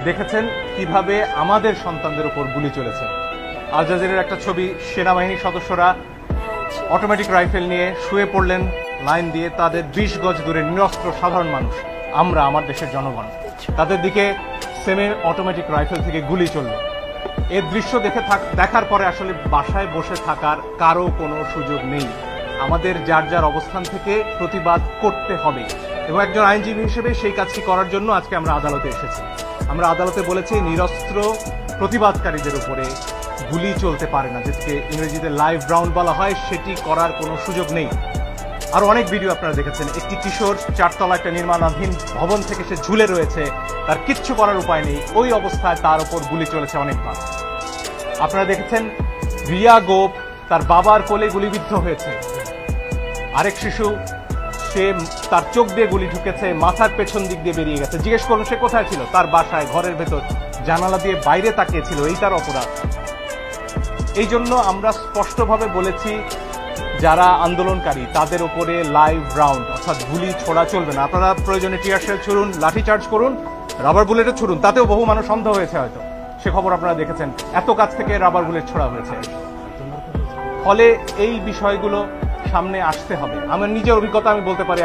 দেখেছেন কিভাবে আমাদের সন্তানদের উপর গুলি চলেছে। আল জাজিরার একটা ছবি, সেনাবাহিনীর সদস্যরা অটোমেটিক রাইফেল নিয়ে শুয়ে পড়লেন লাইন দিয়ে, তাদের 20 গজ দূরে নিরস্ত্র সাধারণ মানুষ, আমরা, আমার দেশের জনগণ, তাদের দিকে সেমি অটোমেটিক রাইফেল থেকে গুলি চলল। এর দৃশ্য দেখার পরে আসলে বাসায় বসে থাকার কারো কোনো সুযোগ নেই। আমাদের যার যার অবস্থান থেকে প্রতিবাদ করতে হবে এবং একজন আইনজীবী হিসেবে সেই কাজটি করার জন্য আজকে আমরা আদালতে এসেছি। আমরা আদালতে বলেছি নিরস্ত্র প্রতিবাদকারীদের উপরে গুলি চলতে পারে না, যেটাকে ইংরেজিতে লাইভ রাউন্ড বলা হয়, সেটি করার কোনো সুযোগ নেই। আর অনেক ভিডিও আপনারা দেখেছেন, একটি কিশোর 4 তলা একটা নির্মাণাধীন ভবন থেকে সে ঝুলে রয়েছে, তার কিচ্ছু করার উপায় নেই, ওই অবস্থায় তার উপর গুলি চলেছে অনেকবার। আপনারা দেখেছেন রিয়া গোপ তার বাবার কোলে গুলিবিদ্ধ হয়েছে। আরেক শিশু, সে তার চোখ দিয়ে গুলি ঢুকেছে, মাথার পেছন দিক দিয়ে বেরিয়ে গেছে। জিজ্ঞেস করুন সে কোথায় ছিল? তার বাসায়, ঘরের ভেতর, জানালা দিয়ে বাইরে তাকিয়েছিল। এই তার অপরাধ। এই জন্য আমরা স্পষ্টভাবে বলেছি যারা আন্দোলনকারী তাদের উপরে লাইভ রাউন্ড অর্থাৎ গুলি ছোড়া চলবে না। আপনারা প্রয়োজনে টিয়ার শেল ছুড়ুন, লাঠিচার্জ করুন, রাবার বুলেটও ছুড়ুন, তাতেও বহু মানুষ অন্ধ হয়েছে হয়তো, সে খবর আপনারা দেখেছেন। এত কাছ থেকে রাবার বুলেট ছোড়া হয়েছে। ফলে এই বিষয়গুলো সামনে আসতে হবে। আমার নিজের অভিজ্ঞতা আমি বলতে পারি।